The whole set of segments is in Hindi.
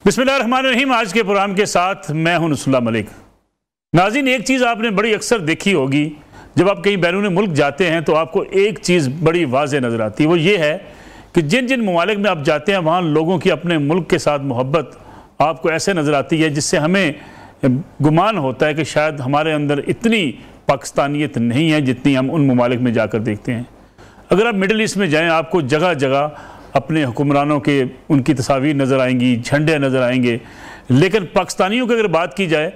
बिस्मिल्लाहिर्रहमानिर्रहीम। आज के प्रोग्राम के साथ मैं हूं नसरुल्लाह मलिक। नाज़रीन, एक चीज़ आपने बड़ी अक्सर देखी होगी, जब आप कहीं बैरून मुल्क जाते हैं तो आपको एक चीज़ बड़ी वाज़ेह नज़र आती है। वो ये है कि जिन जिन ममालिक में आप जाते हैं वहाँ लोगों की अपने मुल्क के साथ मोहब्बत आपको ऐसे नज़र आती है जिससे हमें गुमान होता है कि शायद हमारे अंदर इतनी पाकिस्तानियत नहीं है जितनी हम उन ममालिक में जाकर देखते हैं। अगर आप मिडल ईस्ट में जाएँ, आपको जगह जगह अपने हुक्मरानों के उनकी तस्वीर नज़र आएंगी, झंडे नज़र आएंगे। लेकिन पाकिस्तानियों की अगर बात की जाए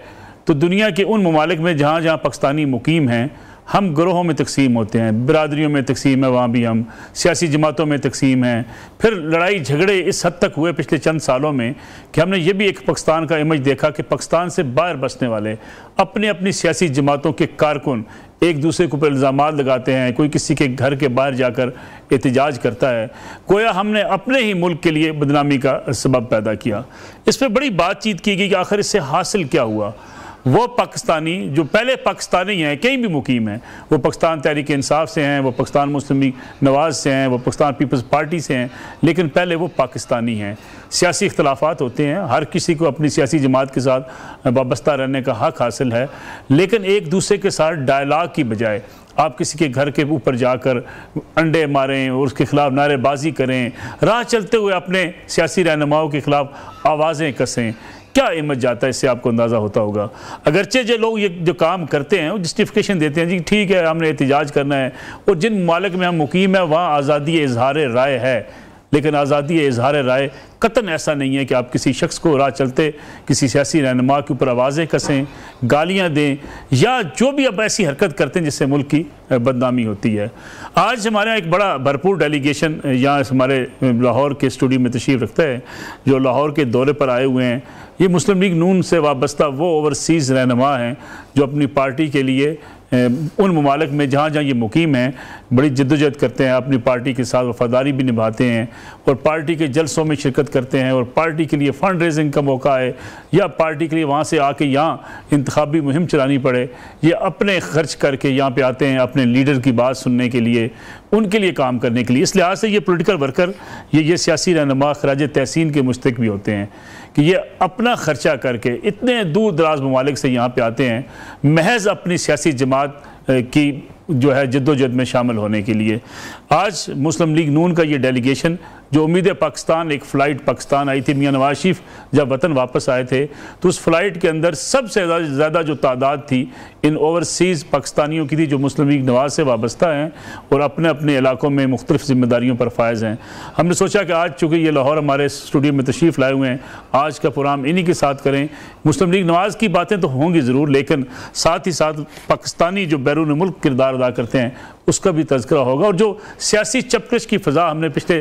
तो दुनिया के उन ममालिक में जहाँ जहाँ पाकिस्तानी मुकीम हैं, हम ग्रोहों में तकसीम होते हैं, बिरादरियों में तकसीम है, वहाँ भी हम सियासी जमातों में तकसीम हैं। फिर लड़ाई झगड़े इस हद तक हुए पिछले चंद सालों में कि हमने ये भी एक पाकिस्तान का इमेज देखा कि पाकिस्तान से बाहर बसने वाले अपनी अपनी सियासी जमातों के कारकुन एक दूसरे के ऊपर इल्ज़ामात लगाते हैं। कोई किसी के घर के बाहर जाकर एहतजाज करता है, गोया हमने अपने ही मुल्क के लिए बदनामी का सबब पैदा किया। इस पर बड़ी बातचीत की गई कि आखिर इससे हासिल क्या हुआ। वो पाकिस्तानी जो पहले पाकिस्तानी हैं, कहीं भी मुकीम हैं, वो पाकिस्तान तहरीक इंसाफ से हैं, वो पाकिस्तान मुस्लिम लीग नवाज़ से हैं, वो पाकिस्तान पीपल्स पार्टी से हैं, लेकिन पहले वो पाकिस्तानी हैं। सियासी इख्तलाफात होते हैं, हर किसी को अपनी सियासी जमात के साथ वाबस्ता रहने का हक़ हासिल है, लेकिन एक दूसरे के साथ डायलाग की बजाय आप किसी के घर के ऊपर जाकर अंडे मारें और उसके खिलाफ नारेबाजी करें, राह चलते हुए अपने सियासी रहनुमाओं के खिलाफ आवाज़ें कसें, क्या इमेज जाता है, इससे आपको अंदाज़ा होता होगा। अगरचे जो लोग ये जो काम करते हैं वो जस्टिफिकेशन देते हैं, जी ठीक है हमने एहतजाज करना है, और जिन ममालिक में हम मुकीम है वहाँ आज़ादी इजहार राय है, लेकिन आज़ादी इजहार राय कतन ऐसा नहीं है कि आप किसी शख्स को राह चलते किसी सियासी रहनुमा के ऊपर आवाज़ें कसें, गालियाँ दें, या जो भी अब ऐसी हरकत करते हैं जिससे मुल्क की बदनामी होती है। आज हमारे यहाँ एक बड़ा भरपूर डेलीगेशन यहाँ हमारे लाहौर के स्टूडियो में तशरीफ़ रखता है, जो लाहौर के दौरे पर आए हुए हैं। ये मुस्लिम लीग नून से वाबस्ता वो ओवरसीज़ रहनुमा हैं जो अपनी पार्टी के लिए उन ममालिक में जहाँ जहाँ ये मुकीम हैं बड़ी जद्दोजहद करते हैं, अपनी पार्टी के साथ वफादारी भी निभाते हैं और पार्टी के जलसों में शिरकत करते हैं, और पार्टी के लिए फ़ंड रेजिंग का मौका है या पार्टी के लिए वहाँ से आके यहाँ इंतखाबी मुहिम चलानी पड़े, ये अपने खर्च करके यहाँ पे आते हैं अपने लीडर की बात सुनने के लिए, उनके लिए काम करने के लिए। इस लिहाज से ये पॉलिटिकल वर्कर ये सियासी रहनुमा खराज तहसीन के मुस्तहिक भी होते हैं कि ये अपना ख़र्चा करके इतने दूर दराज ममालिक से यहाँ पे आते हैं महज अपनी सियासी जमात की जो है जद्दोजहद में शामिल होने के लिए। आज मुस्लिम लीग नून का ये डेलीगेशन जो उम्मीद पाकिस्तान, एक फ़्लाइट पाकिस्तान आई थी, मियाँ नवाज शरीफ जब वतन वापस आए थे तो उस फ़्लाइट के अंदर सबसे ज़्यादा जो तादाद थी इन ओवरसीज़ पाकिस्तानियों की थी जो मुस्लिम लीग नवाज से वाबस्ता हैं और अपने अपने इलाकों में मुख्तलिफ़ ज़िम्मेदारियों पर फायज़ हैं। हमने सोचा कि आज चूँकि ये लाहौर हमारे स्टूडियो में तशरीफ़ लाए हुए हैं, आज का प्रोग्राम इन्हीं के साथ करें। मुस्लिम लीग नवाज की बातें तो होंगी ज़रूर, लेकिन साथ ही साथ पाकिस्तानी जो बैरून मुल्क किरदार अदा करते हैं उसका भी तज़किरा होगा, और जो सियासी चपकश की फ़ज़ा हमने पिछले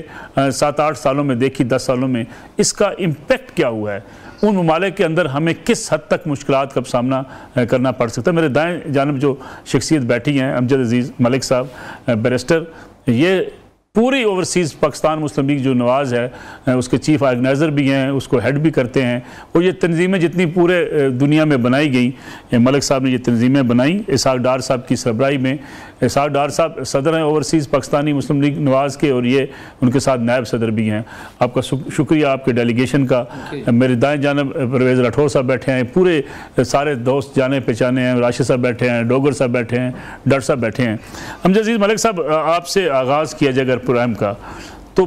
7-8 सालों में देखी, 10 सालों में, इसका इम्पेक्ट क्या हुआ है, उन ममालिक के अंदर हमें किस हद तक मुश्किलात का सामना करना पड़ सकता है। मेरे दाएं जानब जो शख्सियत बैठी हैं, अमजद अजीज़ मलिक साहब, बैरिस्टर, ये पूरी ओवरसीज़ पाकिस्तान मुस्लिम लीग जो नवाज़ है उसके चीफ़ ऑर्गेनाइज़र भी हैं, उसको हेड भी करते हैं, और ये तंजीमें जितनी पूरे दुनिया में बनाई गई, मलिक साहब ने ये तंजीमें बनाई इसहाक डार साहब की सरबराही में। इसहाक डार साहब सदर हैं ओवरसीज़ पाकिस्तानी मुस्लिम लीग नवाज़ के, और ये उनके साथ नायब सदर भी हैं। आपका शुक्रिया आपके डेलीगेशन का। मेरे दाएँ जानब परवेज़ राठौर साहब बैठे हैं, पूरे सारे दोस्त जाने पहचाने हैं, राशिद साहब बैठे हैं, डोगर साहब बैठे हैं, डॉक्टर साहब बैठे हैं। अमजद अजीज़ मलिक साहब, आपसे आगाज़ किया जाए प्रोग्राम का, तो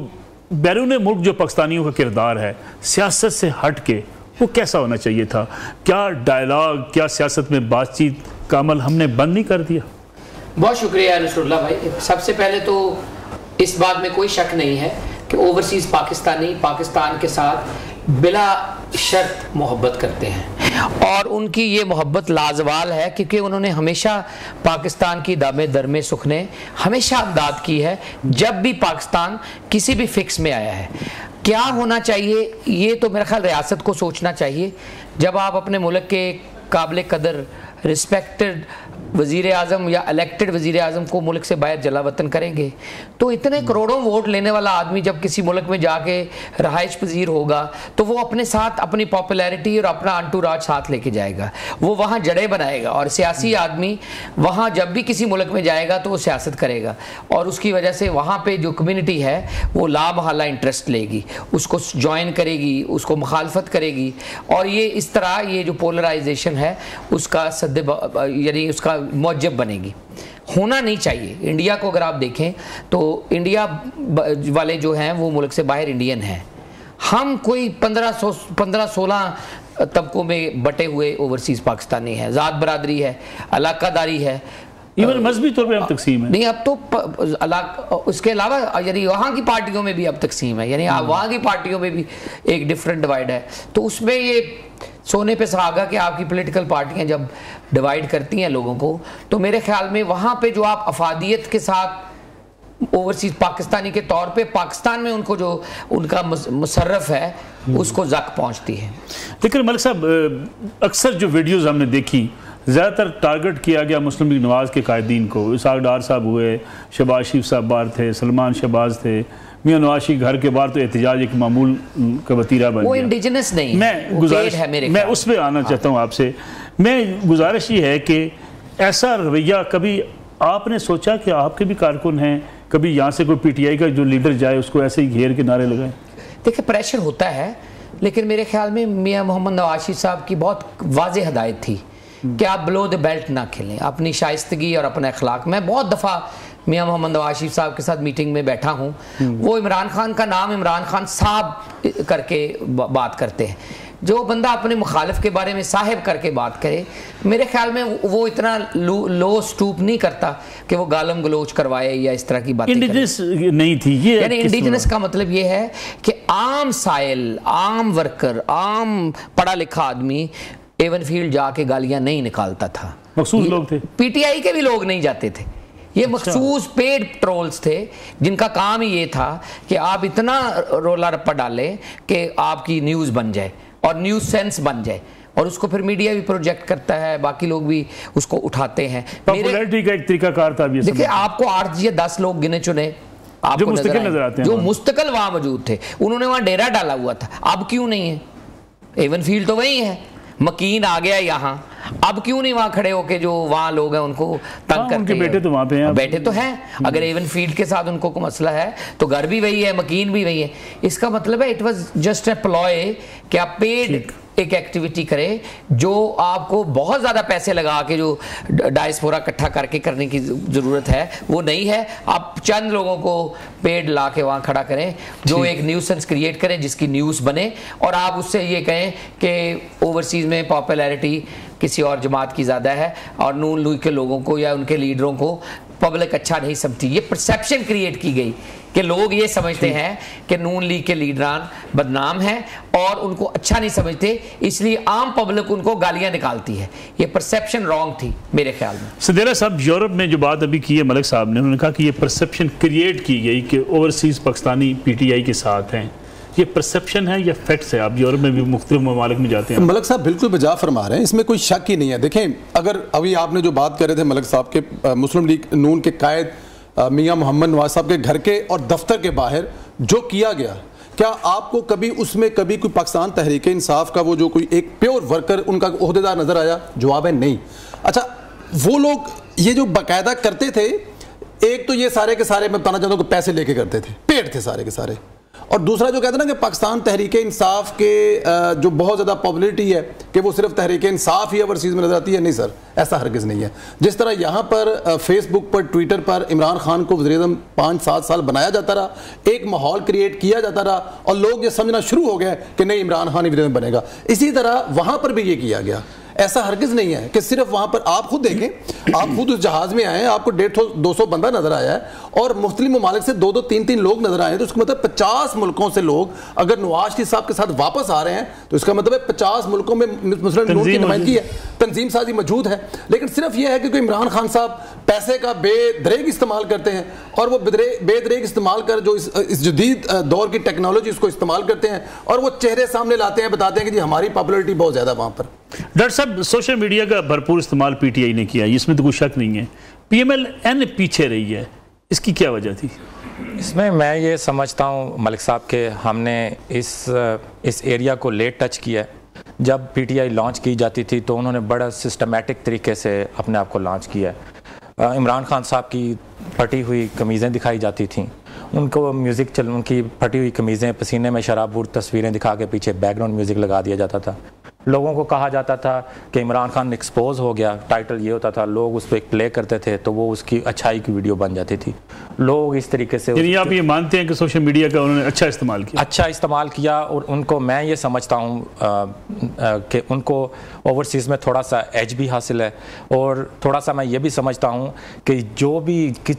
बैरून मुल्क जो पाकिस्तानियों का किरदार है सियासत से हट के वो कैसा होना चाहिए था? क्या डायलॉग, क्या सियासत में बातचीत का अमल हमने बंद नहीं कर दिया? बहुत शुक्रिया नसरुल्लाह भाई। सबसे पहले तो इस बात में कोई शक नहीं है कि ओवरसीज़ पाकिस्तानी पाकिस्तान के साथ बिला शर्त मोहब्बत करते हैं, और उनकी ये मोहब्बत लाजवाल है क्योंकि उन्होंने हमेशा पाकिस्तान की दामे दरमे सुखने हमेशा इमदाद की है जब भी पाकिस्तान किसी भी फिक्स में आया है। क्या होना चाहिए ये तो मेरा ख्याल रियासत को सोचना चाहिए। जब आप अपने मुल्क के काबिल कदर रिस्पेक्टेड वजीर आज़म या इलेक्टेड वजीर आज़म को मुल्क से बाहर जलावतन करेंगे, तो इतने करोड़ों वोट लेने वाला आदमी जब किसी मुल्क में जाके रहाइश पजीर होगा तो वो अपने साथ अपनी पॉपुलैरिटी और अपना अंटूराज साथ लेके जाएगा, वो वहाँ जड़ें बनाएगा। और सियासी आदमी वहाँ जब भी किसी मुल्क में जाएगा तो वो सियासत करेगा, और उसकी वजह से वहाँ पे जो कम्युनिटी है वो लामहला इंटरेस्ट लेगी, उसको ज्वाइन करेगी, उसको मुखालफत करेगी, और ये इस तरह ये जो पोलराइजेशन है उसका सद्दे यानी उसका मौजब बनेगी। होना नहीं चाहिए। इंडिया को अगर आप देखें तो इंडिया वाले जो हैं वो मुल्क से बाहर इंडियन हैं, हम कोई 15-16 तबकों में बटे हुए ओवरसीज पाकिस्तानी हैं, ज़ात बरादरी है, इलाकादारी है, इवन मजहबी तौर पे अब तकसीम है। नहीं, अब तो उसके अलावा यानी वहाँ की पार्टियों में भी अब तकसीम है, यानी वहाँ की पार्टियों में भी एक डिफरेंट डिवाइड है। तो उसमें ये सोने पे सुहागा कि आपकी पॉलिटिकल पार्टियां जब डिवाइड करती हैं लोगों को, तो मेरे ख्याल में वहाँ पे जो आप अफादियत के साथ ओवरसीज पाकिस्तानी के तौर पे पाकिस्तान में उनको जो उनका मुसर्रफ है उसको जक पहुँचती है। लेकिन मलिक साहब, अक्सर जो वीडियोज़ हमने देखी ज़्यादातर टारगेट किया गया मुस्लिम लीग नवाज़ के कायदीन को। इसाक डार साहब हुए, शहबाज शरीफ साहब बाहर थे, सलमान शहबाज थे, मियां नवाज शरीफ घर के बाहर तो एहतजाज एक मामूल का वतीरा बन गया। वो इंडिजिनस नहीं, मैं गुजारिश है मेरे, मैं उस पर आना चाहता हूँ आपसे। मैं गुजारिश ये है कि ऐसा रवैया कभी आपने सोचा कि आपके भी कारकुन हैं, कभी यहाँ से कोई PTI का जो लीडर जाए उसको ऐसे ही घेर के नारे लगाए? देखिए, प्रेशर होता है, लेकिन मेरे ख्याल में मियां मोहम्मद नवाज शरीफ साहब की बहुत वाज़ेह हदायत थी कि आप बिलो द बेल्ट ना खेलें, अपनी शाइस्तगी और अपना अखलाक। मैं बहुत दफ़ा मियां मोहम्मद नवाज शरीफ साहब के साथ मीटिंग में बैठा हूँ, वो इमरान खान का नाम इमरान खान साहब करके बात करते हैं। जो बंदा अपने मुखालिफ के बारे में साहिब करके बात करे, मेरे ख्याल में वो इतना लो स्टूप नहीं करता कि वो गालम गलोच करवाए या इस तरह की बातें। इंडिजिनस नहीं थी ये, यानी इंडिजिनस का मतलब ये है कि आम साइल, आम वर्कर, आम पढ़ा लिखा आदमी एवन फील्ड जाके गालियां नहीं निकालता था। मखसूस लोग थे, PTI के भी लोग नहीं जाते थे, ये मखसूस पेड ट्रोल्स थे जिनका काम ही ये था कि आप इतना रोला रप्पा डालें कि आपकी न्यूज़ बन जाए और न्यूज़ सेंस बन जाए, और उसको फिर मीडिया भी प्रोजेक्ट करता है, बाकी लोग भी उसको उठाते हैं। पॉपुलैरिटी का एक तरीका कार था। देखिए, आपको 8 या 10 लोग गिने चुने आपको नजर आते हैं, जो मुस्तकिल वहां मौजूद थे, उन्होंने वहां डेरा डाला हुआ था। अब क्यों नहीं है? एवन फील्ड तो वही है, मकीन आ गया यहाँ, अब क्यों नहीं वहां खड़े होके जो वहां लोग हैं उनको तंग करके? उनके बेटे तो वहां पे हैं, बैठे तो हैं। अगर एवन फील्ड के साथ उनको कोई मसला है तो घर भी वही है, मकीन भी वही है। इसका मतलब है it was just a ploy कि आप पेड एक एक्टिविटी करें जो आपको बहुत ज़्यादा पैसे लगा के जो डायस्पोरा इकट्ठा करके करने की ज़रूरत है वो नहीं है। आप चंद लोगों को पेड ला के वहाँ खड़ा करें जो एक न्यूसेंस क्रिएट करें, जिसकी न्यूज़ बने, और आप उससे ये कहें कि ओवरसीज़ में पॉपुलैरिटी किसी और जमात की ज़्यादा है और नून लीग के लोगों को या उनके लीडरों को पब्लिक अच्छा नहीं समझती। ये परसेप्शन क्रिएट की गई कि लोग ये समझते हैं कि नून लीग के लीडरान बदनाम हैं और उनको अच्छा नहीं समझते, इसलिए आम पब्लिक उनको गालियां निकालती है। ये परसेप्शन रॉन्ग थी मेरे ख्याल में। सदेरा साहब, यूरोप में जो बात अभी की है मलिक साहब ने, उन्होंने कहा कि ये परसेप्शन क्रिएट की गई कि ओवरसीज पाकिस्तानी PTI के साथ हैं। ये परसेप्शन है या फैक्ट्स है? आप यूरोप में भी मुख्तलिफ ममालिक में जाते हैं। मलिक साहब बिल्कुल बजा फरमा रहे हैं, इसमें कोई शक ही नहीं है। देखें, अगर अभी आपने जो बात कर रहे थे मलिक साहब के मुस्लिम लीग नून के कायद मियां मोहम्मद नवाज साहब के घर के और दफ्तर के बाहर जो किया गया, क्या आपको कभी उसमें कभी कोई पाकिस्तान तहरीक इंसाफ का वो जो कोई एक प्योर वर्कर उनका ओहदेदार नजर आया? जवाब है नहीं। अच्छा, वो लोग ये जो बाकायदा करते थे, एक तो ये सारे के सारे मैं बताना चाहता हूँ कि पैसे लेके करते थे, पेड थे सारे के सारे, और दूसरा जो कहते हैं ना कि पाकिस्तान तहरीक इंसाफ के जो बहुत ज़्यादा पॉपुलरिटी है कि वो सिर्फ तहरीक इंसाफ ही ओवरसीज़ में नजर आती है, नहीं सर, ऐसा हरगिज़ नहीं है। जिस तरह यहाँ पर फेसबुक पर, ट्विटर पर इमरान खान को वज़ीर-ए-आज़म 5-7 साल बनाया जाता रहा, एक माहौल क्रिएट किया जाता रहा और लोग ये समझना शुरू हो गए कि नहीं, इमरान खान ही वज़ीर-ए-आज़म बनेगा। इसी तरह वहाँ पर भी ये किया गया। ऐसा हरगिज़ नहीं है कि सिर्फ वहाँ पर, आप खुद देखें, आप खुद उस जहाज़ में आए हैं, आपको 150-200 बंदा नजर आया है और मुख्तलिफ ममालिक से 2-2, 3-3 लोग नजर आए हैं, तो उसका मतलब 50 मुल्कों से लोग अगर नवाज शरीफ साहब के साथ वापस आ रहे हैं तो इसका मतलब है 50 मुल्कों में मुस्लिम नून की नुमाइंदगी है। तंजीम साजी मौजूद है, लेकिन सिर्फ यह है कि कोई इमरान खान साहब पैसे का बेदरेग इस्तेमाल करते हैं और वो बेदरेग इस्तेमाल कर जो इस जदीद दौर की टेक्नोलॉजी उसको इस्तेमाल करते हैं और वो चेहरे सामने लाते हैं, बताते हैं कि जी हमारी पॉपुलैरिटी बहुत ज़्यादा वहाँ पर। डॉक्टर साहब, सोशल मीडिया का भरपूर इस्तेमाल पीटीआई ने किया, इसमें तो कोई शक नहीं है। पीएमएल-एन पीछे रही है, इसकी क्या वजह थी? इसमें मैं ये समझता हूँ मलिक साहब के हमने इस एरिया को लेट टच किया है। जब पीटीआई लॉन्च की जाती थी तो उन्होंने बड़ा सिस्टमेटिक तरीके से अपने आप को लॉन्च किया है। इमरान खान साहब की फटी हुई कमीज़ें दिखाई जाती थीं, उनको उनकी फटी हुई कमीज़ें, पसीने में शराबूर तस्वीरें दिखा के पीछे बैकग्राउंड म्यूज़िक लगा दिया जाता था। लोगों को कहा जाता था कि इमरान खान एक्सपोज हो गया, टाइटल ये होता था, लोग उस पर एक प्ले करते थे तो वो उसकी अच्छाई की वीडियो बन जाती थी। लोग इस तरीके से आप ये मानते हैं कि सोशल मीडिया का उन्होंने अच्छा इस्तेमाल किया? और उनको मैं ये समझता हूँ कि उनको ओवरसीज़ में थोड़ा सा एज भी हासिल है, और थोड़ा सा मैं ये भी समझता हूँ कि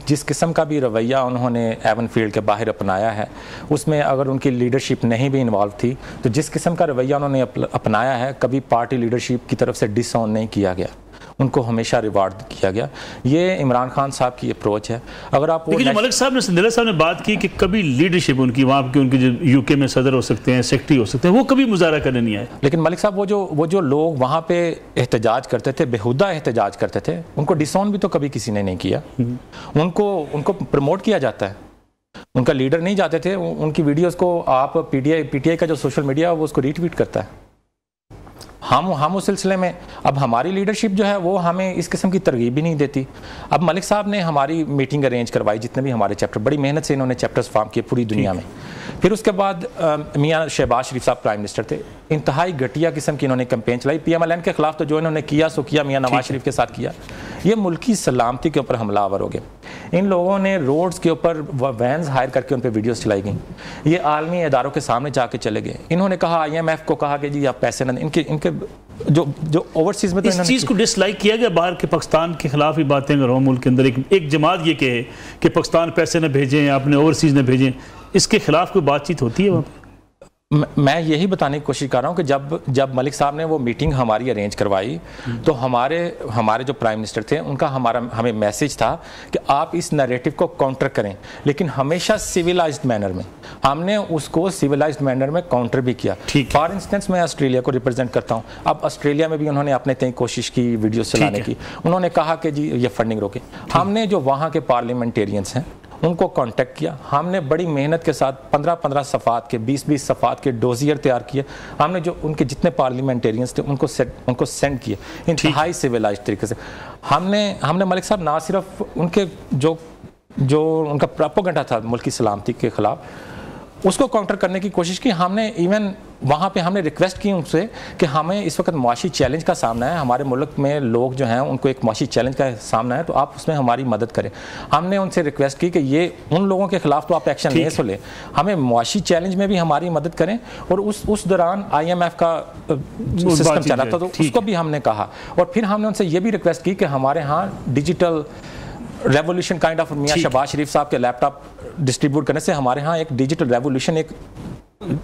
जिस किस्म का भी रवैया उन्होंने एवन फील्ड के बाहर अपनाया है, उसमें अगर उनकी लीडरशिप नहीं भी इन्वॉल्व थी तो जिस किस्म का रवैया उन्होंने अपनाया है, कभी पार्टी लीडरशिप की तरफ से डिसऑन नहीं किया गया, उनको हमेशा रिवार्ड किया गया। ये इमरान खान साहब की अप्रोच है। अगर आप लेकिन मलिक साहब ने, संदेला साहब ने बात की कि कभी लीडरशिप उनकी वहाँ की, उनके जो यूके में सदर हो सकते हैं, सेक्रेटरी हो सकते हैं, वो कभी मुजाहरा करने नहीं आए। लेकिन मलिक साहब वो जो लोग वहाँ पे एहतजाज करते थे, बेहुदा एहतजाज करते थे, उनको डिसऑन भी तो कभी किसी ने नहीं किया। उनको प्रमोट किया जाता है, उनका लीडर नहीं जाते थे, उनकी वीडियोस को आप पीटीआई का जो सोशल मीडिया है वो उसको रीट्वीट करता है। हम उस सिलसिले में, अब हमारी लीडरशिप जो है वो हमें इस किस्म की तरगीब भी नहीं देती। अब मलिक साहब ने हमारी मीटिंग अरेंज करवाई, जितने भी हमारे चैप्टर, बड़ी मेहनत से इन्होंने चैप्टर्स फॉर्म किए पूरी दुनिया में। फिर उसके बाद मियां शहबाज शरीफ साहब प्राइम मिनिस्टर थे, इंतहाई घटिया किस्म की इन्होंने कैंपेन चलाई। पीएमएल-एन के खिलाफ तो जो इन्होंने किया सो किया, मियां नवाज शरीफ के साथ किया। ये मुल्की सलामती के ऊपर हमलावर हो गए। इन लोगों ने रोड्स के ऊपर वैन्स हायर करके उन पर वीडियोस चलाई गई। ये आलमी इदारों के सामने जाके चले गए। इन्होंने कहा, IMF को कहा कि जी आप पैसे न, इनके जो ओवरसीज में तो इस चीज़ को डिसलाइक किया गया। बाहर के पाकिस्तान के खिलाफ ही बातें अगर हो, मुल्क के अंदर एक जमात ये कहे कि पाकिस्तान पैसे न भेजें, आपने ओवरसीज न भेजें, इसके खिलाफ कोई बातचीत होती है वहाँ पर? मैं यही बताने की कोशिश कर रहा हूँ कि जब मलिक साहब ने वो मीटिंग हमारी अरेंज करवाई तो हमारे जो प्राइम मिनिस्टर थे उनका हमें मैसेज था कि आप इस नैरेटिव को काउंटर करें, लेकिन हमेशा सिविलाइज्ड मैनर में। हमने उसको सिविलाइज्ड मैनर में काउंटर भी किया। फॉर इंस्टेंस मैं ऑस्ट्रेलिया को रिप्रेजेंट करता हूँ। अब ऑस्ट्रेलिया में भी उन्होंने अपने तय कोशिश की वीडियो चलाने की। उन्होंने कहा कि जी ये फंडिंग रोके। हमने जो वहाँ के पार्लियामेंटेरियंस हैं उनको कांटेक्ट किया। हमने बड़ी मेहनत के साथ 15-15 सफ़ात के 20-20 सफ़ात के डोजियर तैयार किए। हमने जो उनके जितने पार्लियामेंटेरियंस थे उनको सेंड किए इंतहाई सिविलाइज्ड तरीके से। हमने मलिक साहब ना सिर्फ उनके जो उनका प्रोपेगेंडा था मुल्क की सलामती के खिलाफ, उसको काउंटर करने की कोशिश की। हमने इवन वहाँ पे हमने रिक्वेस्ट की उनसे कि हमें इस वक्त मुआशी चैलेंज का सामना है, हमारे मुल्क में लोग जो हैं उनको एक मुआशी चैलेंज का सामना है, तो आप उसमें हमारी मदद करें। हमने उनसे रिक्वेस्ट की कि ये उन लोगों के खिलाफ तो आप एक्शन नहीं सो लें, हमें मुआशी चैलेंज में भी हमारी मदद करें। और उस दौरान IMF का सिस्टम चला था तो उसको भी हमने कहा। और फिर हमने उनसे ये भी रिक्वेस्ट की कि हमारे यहाँ डिजिटल रेवोल्यूशन काइंड ऑफ मियां शहबाज शरीफ साहब के लैपटॉप डिस्ट्रीब्यूट करने से हमारे यहाँ एक डिजिटल रेवोल्यूशन एक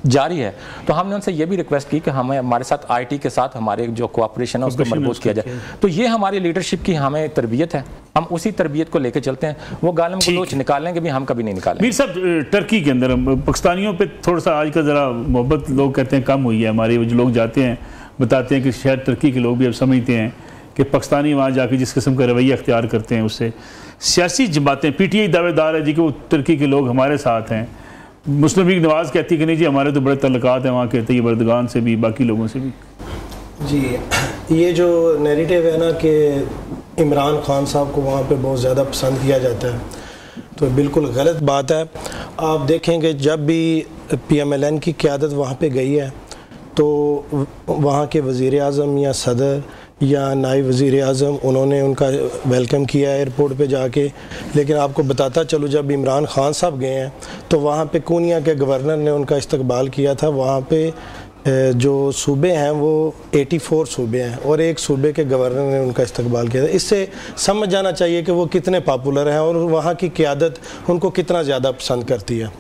जारी है। तो हमने उनसे ये भी रिक्वेस्ट की कि हमारे साथ IT के साथ हमारे जो कोऑपरेशन है उसको मजबूत किया जाए। तो ये हमारी लीडरशिप की हमें तरबियत है, हम उसी तरबियत को लेकर चलते हैं। वो गालिम गलोच निकालेंगे भी, हम कभी नहीं निकालेंगे। मीर साहब, टर्की के अंदर पाकिस्तानियों पे थोड़ा सा आज का ज़रा मोहब्बत लोग कहते हैं कम हुई है हमारी। जो लोग जाते हैं बताते हैं कि शायद टर्की के लोग भी अब समझते हैं कि पाकिस्तानी वहाँ जाके जिस किस्म का रवैया अख्तियार करते हैं उससे सियासी जमातें, PTI दावेदार है जी कि वो तुर्की के लोग हमारे साथ हैं। मुस्लिम लीग नवाज कहती है कि नहीं जी हमारे तो बड़े तल्लुकात हैं वहाँ के तैयब अर्दगान से भी, बाकी लोगों से भी। जी, ये जो नैरेटिव है ना कि इमरान खान साहब को वहाँ पे बहुत ज़्यादा पसंद किया जाता है, तो बिल्कुल गलत बात है। आप देखेंगे जब भी PMLN की क़यादत वहाँ पे गई है तो वहाँ के वज़ीर आज़म या सदर या नायब वज़ीर आज़म उन्होंने उनका वेलकम किया एयरपोर्ट पे जाके। लेकिन आपको बताता चलो जब इमरान खान साहब गए हैं तो वहाँ पे कोनिया के गवर्नर ने उनका इस्तकबाल किया था। वहाँ पे जो सूबे हैं वो 84 सूबे हैं और एक सूबे के गवर्नर ने उनका इस्तकबाल किया था। इससे समझ जाना चाहिए कि वो कितने पॉपुलर हैं और वहाँ की क़यादत उनको कितना ज़्यादा पसंद करती है।